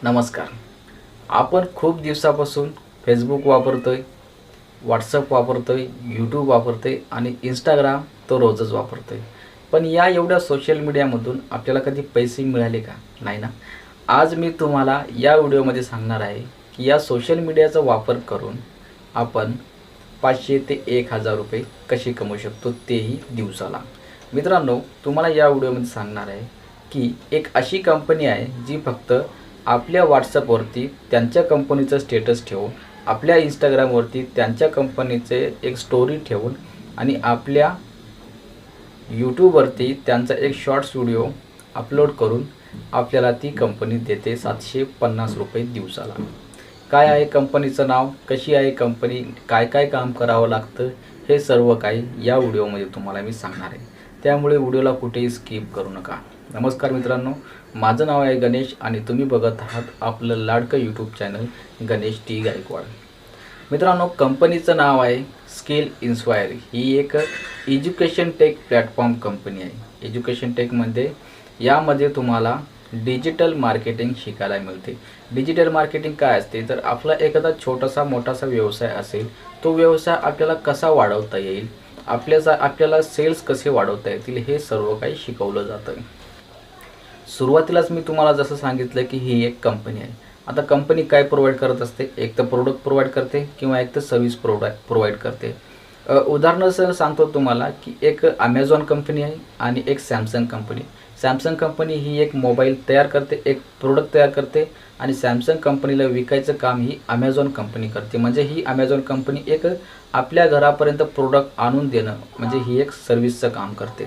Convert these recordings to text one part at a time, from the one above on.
नमस्कार. आपण खूप दिवसापासून फेसबुक वापरतोय, व्हॉट्सअप वापरतोय, यूट्यूब वापरतोय आणि इंस्टाग्राम तो रोजच वापरतोय. पण या एवढ्या सोशल मीडियामधून आपल्याला कधी पैसे मिळाले का? नाही ना. आज मी तुम्हाला या व्हिडिओमध्ये सांगणार आहे की या सोशल मीडियाचा वापर करून आपण 500 ते 1000 रुपये कसे कमवू शकतो, तेही दिवसाला. मित्रांनो, तुम्हाला या व्हिडिओमध्ये सांगणार आहे की एक अशी कंपनी आहे जी फक्त आपल्या व्हॉट्सअपवरती त्यांच्या कंपनीचं स्टेटस ठेवून, आपल्या इंस्टाग्रामवरती त्यांच्या कंपनीचे एक स्टोरी ठेवून आणि आपल्या यूट्यूबवरती त्यांचा एक शॉर्ट्स व्हिडिओ अपलोड करून आपल्याला ती कंपनी देते 750 रुपये दिवसाला. काय आहे कंपनीचं नाव, कशी आहे कंपनी, काय काय काम करावं लागतं, हे सर्व काही या व्हिडिओमध्ये तुम्हाला मी सांगणार आहे. त्यामुळे व्हिडिओला कुठेही स्किप करू नका. नमस्कार मित्रांनो, माझं नाव आहे गणेश आणि तुम्ही बघत आहात आपलं लाडकं YouTube channel Ganesh T Gaikwad. मित्रांनो, कंपनीचं नाव आहे स्किल इन्स्पायर. ही एक एज्युकेशन टेक प्लॅटफॉर्म कंपनी आहे. एज्युकेशन टेकमध्ये यामध्ये तुम्हाला डिजिटल मार्केटिंग शिकायला मिळते. डिजिटल मार्केटिंग काय असते, तर आपला एखादा छोटासा मोठासा व्यवसाय असेल, तो व्यवसाय आपल्याला कसा वाढवता येईल, आपल्याला सेल्स कसे वाढवता येतील, हे सर्व काही शिकवलं जातं. सुरुवातीलाच मी तुम्हाला जसं सांगितलं की ही एक कंपनी आहे. आता कंपनी काय प्रोव्हाइड करत असते, एक तर प्रोडक्ट प्रोव्हाइड करते किंवा एक तर सर्व्हिस प्रोव्हाइड करते. उदाहरणासह सांगतो तुम्हाला की एक ॲमेझॉन कंपनी आहे आणि एक सॅमसंग कंपनी. सॅमसंग कंपनी ही एक मोबाईल तयार करते, एक प्रोडक्ट तयार करते आणि सॅमसंग कंपनीला विकायचं काम ही ॲमेझॉन कंपनी करते. म्हणजे ही ॲमेझॉन कंपनी एक आपल्या घरापर्यंत प्रोडक्ट आणून देणं, म्हणजे ही एक सर्व्हिसचं काम करते.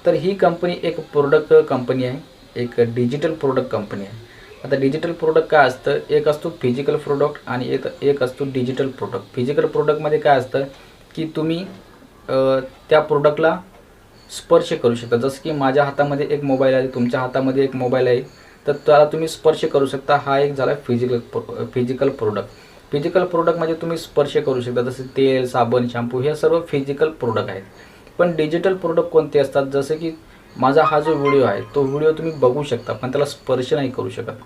तर ही कंपनी एक प्रोडक्ट कंपनी आहे, एक डिजिटल प्रोडक्ट कंपनी आहे. आता डिजिटल प्रोडक्ट काय असतं, एक असतो फिजिकल प्रोडक्ट आणि एक असतो डिजिटल प्रोडक्ट. फिजिकल प्रोडक्टमध्ये काय असतं की तुम्ही त्या प्रोडक्टला स्पर्श करू शकता. जसं की माझ्या हातामध्ये एक मोबाईल आहे, तुमच्या हातामध्ये एक मोबाईल आहे, तर त्याला तुम्ही स्पर्श करू शकता. हा एक झाला फिजिकल प्रोडक्ट. फिजिकल प्रोडक्टमध्ये तुम्ही स्पर्श करू शकता, जसं तेल, साबण, शॅम्पू, हे सर्व फिजिकल प्रोडक्ट आहेत. पण डिजिटल प्रोडक्ट कोणते असतात, जसं की माझा हा जो व्हिडिओ आहे, तो व्हिडिओ तुम्ही बघू शकता पण त्याला स्पर्श नाही करू शकत.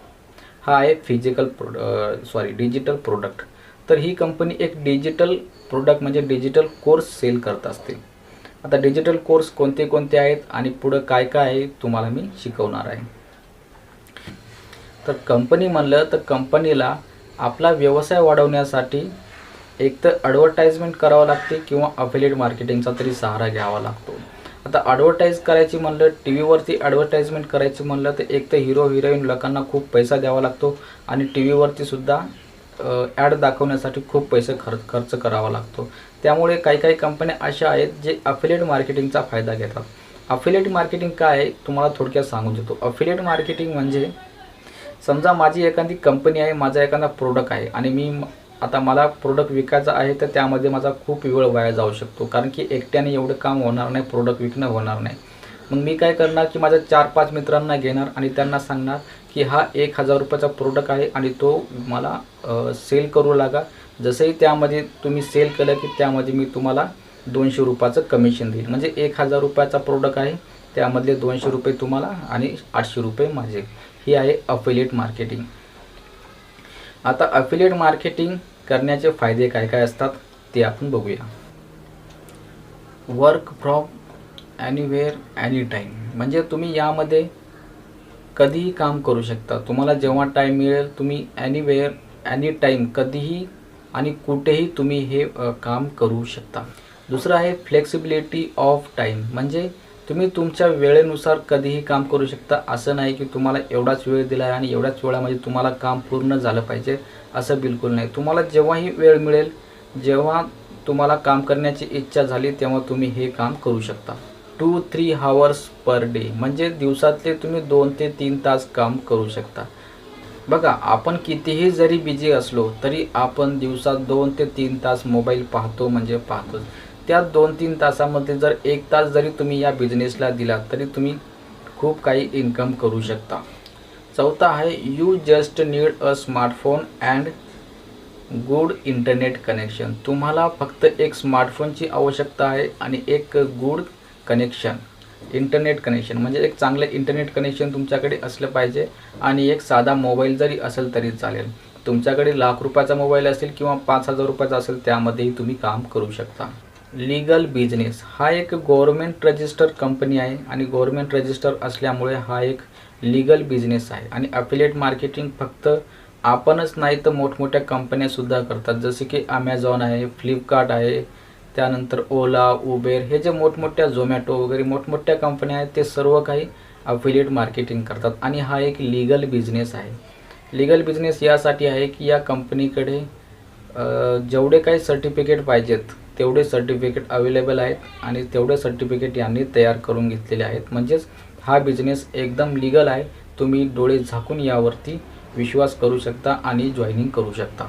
हा आहे डिजिटल प्रोडक्ट. तर ही कंपनी एक डिजिटल प्रोडक्ट म्हणजे डिजिटल कोर्स सेल करत असते. आता डिजिटल कोर्स कोणते कोणते आहेत आणि पुढं काय काय आहे तुम्हाला मी शिकवणार आहे. तर कंपनी म्हणलं तर कंपनीला आपला व्यवसाय वाढवण्यासाठी एक तर ॲडव्हर्टाइजमेंट करावं लागते किंवा अफिलिएट मार्केटिंगचा तरी सहारा घ्यावा लागतो. आता ॲडव्हर्टाईज करायची म्हणलं, टी व्हीवरती ॲडव्हर्टाइजमेंट करायची म्हणलं तर एक तर हिरो हिरोईन लोकांना खूप पैसा द्यावा लागतो आणि टी व्हीवरती सुद्धा ॲड दाखवण्यासाठी खूप पैसे खर्च करावा लागतो. त्यामुळे काही काही कंपन्या अशा आहेत जे अफिलिएट मार्केटिंगचा फायदा घेतात. अफिलिएट मार्केटिंग काय आहे तुम्हाला थोडक्यात सांगून देतो. अफिलिएट मार्केटिंग म्हणजे समजा माझी एखादी कंपनी आहे, माझा एखादा प्रोडक्ट आहे आणि आता मला प्रोडक्ट विकायचं आहे, तर त्यामध्ये माझा खूप वेळ वाया जाऊ शकतो, कारण की एकट्याने एवढं काम होणार नाही, प्रोडक्ट विकणं होणार नाही. मग मी काय करणार की माझ्या 4-5 मित्रांना घेणार आणि त्यांना सांगणार की हा 1000 रुपयाचा प्रोडक्ट आहे आणि तो मला सेल करू लागा. जसंही त्यामध्ये तुम्ही सेल केलं की त्यामध्ये मी तुम्हाला 200 रुपयाचं कमिशन देईल. म्हणजे 1000 रुपयाचा प्रोडक्ट आहे, त्यामधले 200 रुपये तुम्हाला आणि 800 रुपये माझे. ही आहे अफिलिएट मार्केटिंग. आता अफिलिएट मार्केटिंग करण्याचे फायदे काय काय असतात ते आपण बघूया. Work from anywhere any time. म्हणजे तुम्ही यामध्ये कधीही काम करू शकता. तुम्हाला जेव्हा टाईम मिळेल तुम्ही एनीवेअर एनी टाईम कधीही आणि कुठेही तुम्ही हे काम करू शकता. दुसरं आहे फ्लेक्सिबिलिटी ऑफ टाईम. म्हणजे तुम्ही तुमच्या वेळेनुसार कधीही काम करू शकता. असं नाही की तुम्हाला एवढाच वेळ दिला आहे आणि एवढ्याच वेळामध्ये तुम्हाला काम पूर्ण झालं पाहिजे, असं बिलकुल नाही. तुम्हाला जेव्हाही वेळ मिळेल, जेव्हा तुम्हाला काम करण्याची इच्छा झाली, तेव्हा तुम्ही हे काम करू शकता. 2-3 hours पर डे. म्हणजे दिवसातले तुम्ही 2 ते 3 तास काम करू शकता. बघा, आपण कितीही जरी बिझी असलो तरी आपण दिवसात 2 ते 3 तास मोबाईल पाहतो म्हणजे पाहतोच. त्या 2-3 तासामध्ये जर 1 तास जरी तुम्ही या बिझनेसला दिला तरी तुम्ही खूप काही इन्कम करू शकता. चौथा आहे you just need a smartphone and good internet connection. तुम्हाला फक्त एक स्मार्टफोनची आवश्यकता आहे आणि एक गुड कनेक्शन. इंटरनेट कनेक्शन म्हणजे एक चांगलं इंटरनेट कनेक्शन तुमच्याकडे असलं पाहिजे आणि एक साधा मोबाईल जरी असेल तरी चालेल. तुमच्याकडे लाख रुपयाचा मोबाईल असेल किंवा 5,000 रुपयाचा असेल त्यामध्येही तुम्ही काम करू शकता. लीगल बिझनेस हा एक गव्हर्मेंट रजिस्टर कंपनी आहे आणि गव्हर्मेंट रजिस्टर असल्यामुळे हा एक लीगल बिझनेस आहे. आणि ॲफिलिएट मार्केटिंग फक्त आपणच नाही तर मोठमोठ्या कंपन्यासुद्धा करतात, जसे की ॲमेझॉन आहे, फ्लिपकार्ट आहे, त्यानंतर ओला, उबेर, हे जे मोठमोठ्या झोमॅटो वगैरे मोठमोठ्या कंपन्या आहेत ते सर्व काही ॲफिलिएट मार्केटिंग करतात. आणि हा एक लीगल बिझनेस आहे. लीगल बिझनेस यासाठी आहे की या कंपनीकडे जेवढे काही सर्टिफिकेट पाहिजेत तेवढे सर्टिफिकेट अवेलेबल आहेत आणि तेवढे सर्टिफिकेट यांनी तयार करून घेतलेले आहेत. म्हणजेच हा बिझनेस एकदम लीगल आहे. तुम्ही डोळे झाकून यावरती विश्वास करू शकता आणि जॉईनिंग करू शकता.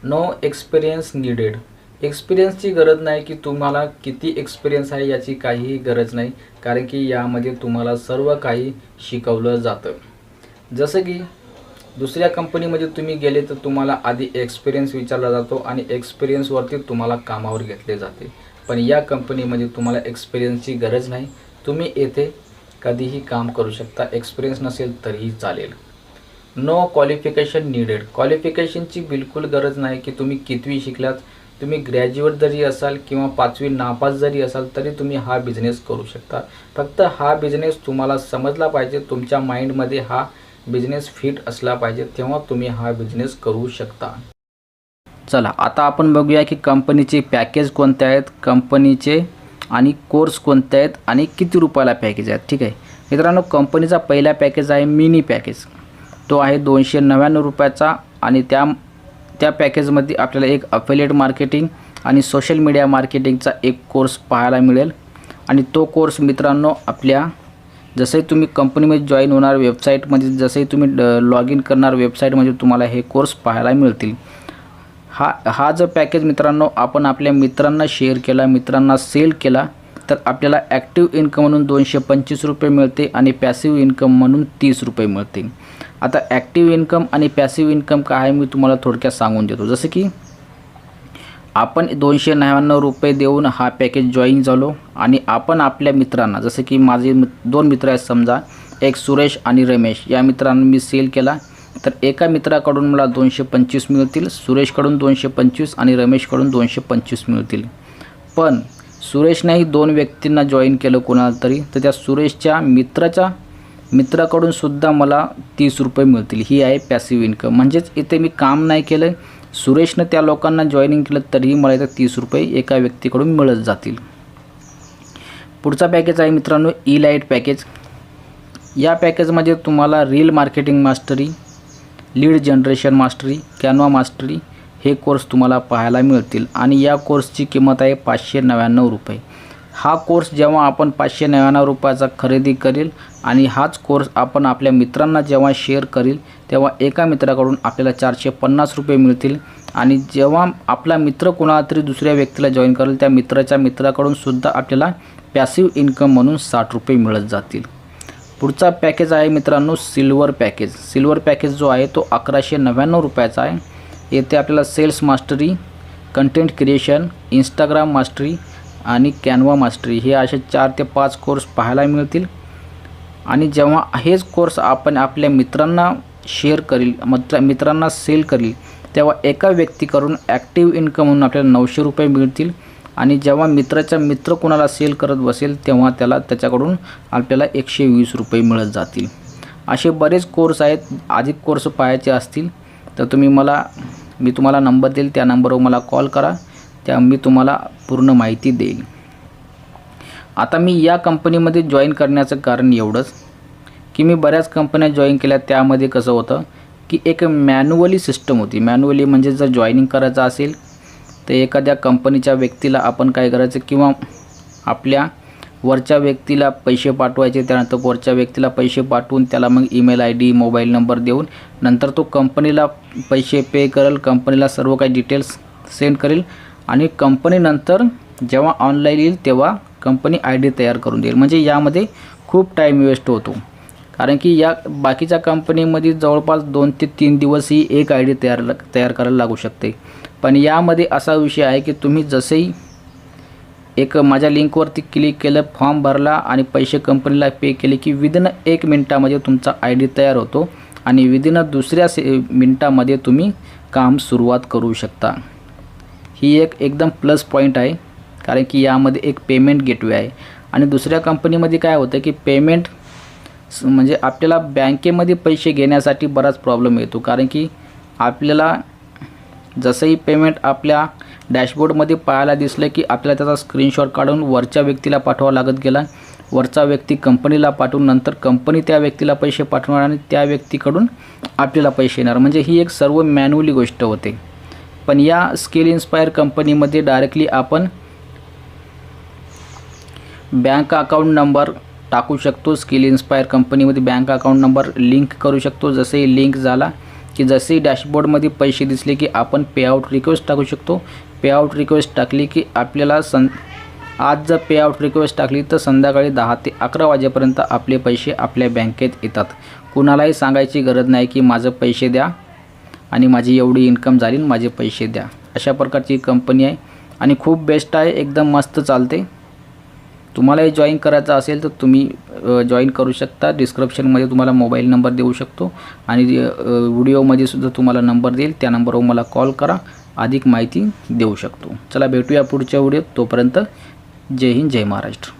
No experience needed. एक्सपिरियन्सची गरज नाही की तुम्हाला किती एक्सपिरियन्स आहे याची काहीही गरज नाही, कारण की यामध्ये तुम्हाला सर्व काही शिकवलं जातं. जसं की दुसऱ्या कंपनीमध्ये तुम्ही गेले तर तुम्हाला आधी एक्सपिरियन्स विचारला जातो आणि एक्सपिरियन्सवरती तुम्हाला कामावर घेतले जाते. पण या कंपनीमध्ये तुम्हाला एक्सपिरियन्सची गरज नाही. तुम्ही येथे कधीही काम करू शकता, एक्सपिरियन्स नसेल तरीही चालेल. No qualification needed. क्वालिफिकेशनची बिलकुल गरज नाही की तुम्ही कितवी शिकलात. तुम्ही ग्रॅज्युएट जरी असाल किंवा 5वी नापास जरी असाल तरी तुम्ही हा बिझनेस करू शकता. फक्त हा बिझनेस तुम्हाला समजला पाहिजे, तुमच्या माइंडमध्ये हा बिझनेस फिट असला पाहिजे, तेव्हा तुम्ही हा बिझनेस करू शकता. चला आता आपण बघूया की कंपनीचे पॅकेज कोणते आहेत, कंपनीचे आणि कोर्स कोणते आहेत आणि किती रुपयाला पॅकेज आहेत. ठीक आहे मित्रांनो, कंपनीचा पहिला पॅकेज आहे मिनी पॅकेज. तो आहे 299 रुपयाचा आणि त्या पॅकेजमध्ये आपल्याला एक अफिलिएट मार्केटिंग आणि सोशल मीडिया मार्केटिंगचा एक कोर्स पाहायला मिळेल. आणि तो कोर्स मित्रांनो आपल्या जसे तुम्ही कंपनीमध्ये जॉईन होणार, वेबसाईटमध्ये जसे तुम्ही लॉग इन करणार वेबसाईटमध्ये तुम्हाला हे कोर्स पाहायला मिळतील. हा जर पॅकेज मित्रांनो आपण आपल्या मित्रांना शेअर केला, मित्रांना सेल केला तर आपल्याला ॲक्टिव्ह इन्कम म्हणून 225 रुपये मिळते आणि पॅसिव्ह इन्कम म्हणून 30 रुपये मिळते. आता ॲक्टिव्ह इन्कम आणि पॅसिव्ह इन्कम काय आहे मी तुम्हाला थोडक्यात सांगून देतो. जसं की आपण 299 रुपये देऊन हा पॅकेज जॉईन झालो आणि आपण आपल्या मित्रांना, जसं की माझे 2 मित्र आहेत समजा, एक सुरेश आणि रमेश, या मित्रांना मी सेल केला तर एका मित्राकडून मला 225 मिळतील, सुरेशकडून 225 आणि रमेशकडून 225 मिळतील. पण सुरेशनेही 2 व्यक्तींना जॉईन केलं कोणाला तरी, तर त्या सुरेशच्या मित्राकडून सुद्धा मला 30 रुपये मिळतील. ही आहे पॅसिव्ह इन्कम. म्हणजेच इथे मी काम नाही केलं, सुरेशनं त्या लोकांना जॉईनिंग केलं तरीही मला इथं 30 रुपये एका व्यक्तीकडून मिळत जातील. पुढचा पॅकेज आहे मित्रांनो ई लाईट पॅकेज. या पॅकेजमध्ये तुम्हाला reel marketing mastery, lead generation mastery, Canva mastery हे कोर्स तुम्हाला पाहायला मिळतील आणि या कोर्सची किंमत आहे 599 रुपये. हा कोर्स जेव्हा आपण 599 रुपयाचा खरेदी करेल आणि हाच कोर्स आपण आपल्या मित्रांना जेव्हा शेअर करील तेव्हा एका मित्राकडून आपल्याला 450 रुपये मिळतील. आणि जेव्हा आपला मित्र कोणाला तरी दुसऱ्या व्यक्तीला जॉईन करेल त्या मित्राकडून सुद्धा आपल्याला पॅसिव्ह इन्कम म्हणून 60 रुपये मिळत जातील. पुढचा पॅकेज आहे मित्रांनो सिल्वर पॅकेज. सिल्वर पॅकेज जो आहे तो 1199 रुपयाचा आहे. येथे आपल्याला sales mastery, content creation, Instagram mastery आणि कॅनवा मास्टरी हे असे 4 ते 5 कोर्स पाहायला मिळतील. आणि जेव्हा हेच कोर्स आपण आपल्या मित्रांना शेअर करील, मित्रांना सेल करील तेव्हा एका व्यक्तीकडून ॲक्टिव्ह इन्कम म्हणून आपल्याला 900 रुपये मिळतील. आणि जेव्हा मित्र कोणाला सेल करत बसेल तेव्हा त्याच्याकडून आपल्याला 120 रुपये मिळत जातील. असे बरेच कोर्स आहेत. अधिक कोर्स पाहायचे असतील तर मी तुम्हाला नंबर देईल, त्या नंबरवर मला कॉल करा, मी तुम्हाला पूर्ण माहिती देईल. आता मी या कंपनीमध्ये जॉईन करण्याचं कारण एवढंच की मी बऱ्याच कंपन्या जॉईन केल्या. त्यामध्ये कसं होतं की एक मॅन्युअली सिस्टम होती. मॅन्युअली म्हणजे जर जॉईनिंग करायचं असेल तर एखाद्या कंपनीच्या व्यक्तीला आपण काय करायचं, किंवा आपल्या वरच्या व्यक्तीला पैसे पाठवायचे, त्यानंतर वरच्या व्यक्तीला पैसे पाठवून त्याला मग ईमेल ID, मोबाईल नंबर देऊन नंतर तो कंपनीला पैसे पे करेल, कंपनीला सर्व काही डिटेल्स सेंड करेल आणि कंपनी नंतर जेव्हा ऑनलाईन येईल तेव्हा कंपनी ID तयार करून देईल. म्हणजे यामध्ये खूप टाईम वेस्ट होतो, कारण की या बाकीच्या कंपनीमध्ये जवळपास 2 ते 3 दिवस ही एक ID तयार करायला लागू शकते. पण यामध्ये असा विषय आहे की तुम्ही जसेही एक माझ्या लिंकवरती क्लिक केलं, फॉर्म भरला आणि पैसे कंपनीला पे केले की विदिन 1 मिनिटामध्ये तुमचा ID तयार होतो आणि विदिन दुसऱ्या मिनिटामध्ये तुम्ही काम सुरुवात करू शकता। ही एक एकदम प्लस पॉईंट आहे, कारण की यामध्ये एक पेमेंट गेटवे आहे। आणि दुसऱ्या कंपनीमध्ये काय होतं की पेमेंट म्हणजे आपल्याला बँकेमध्ये पैसे घेण्यासाठी बराच प्रॉब्लेम येतो, कारण की आपल्याला जसंही पेमेंट आपल्या डॅशबोर्डमध्ये पाहायला दिसलं की आपल्याला त्याचा स्क्रीनशॉट काढून वरच्या व्यक्तीला पाठवावा लागत गेला, वरचा व्यक्ती कंपनीला पाठवून नंतर कंपनी त्या व्यक्तीला पैसे पाठवणार आणि त्या व्यक्तीकडून आपल्याला पैसे येणार, म्हणजे ही एक सर्व मॅन्युअली गोष्ट होते। पण या स्किल इन्स्पायर कंपनीमध्ये डायरेक्टली आपण बँक अकाउंट नंबर टाकू शकतो। स्किल इन्स्पायर कंपनीमध्ये बँक अकाउंट नंबर लिंक करू शकतो। जसे लिंक झाला की जसे डॅशबोर्डमध्ये पैसे दिसले की आपण पेआउट रिक्वेस्ट टाकू शकतो। पेआउट रिक्वेस्ट टाकली की आपल्याला आज जर पेआउट रिक्वेस्ट टाकली तर संध्याकाळी 10 ते 11 वाजेपर्यंत आपले पैसे आपल्या बँकेत येतात। कुणालाही सांगायची गरज नाही की माझे पैसे द्या आणि माझी एवढी इन्कम झाली आणि माझे पैसे द्या। अशा प्रकारची कंपनी आहे आणि खूप बेस्ट आहे, एकदम मस्त चालते। तुम्हालाही जॉईन करायचं असेल तर तुम्ही जॉईन करू शकता। डिस्क्रिप्शनमध्ये तुम्हाला मोबाईल नंबर देऊ शकतो आणि व्हिडिओमध्ये सुद्धा तुम्हाला नंबर देईल, त्या नंबरवर मला कॉल करा, अधिक माहिती देऊ शकतो। चला भेटूया पुढच्या व्हिडिओत, तोपर्यंत जय हिंद, जय महाराष्ट्र।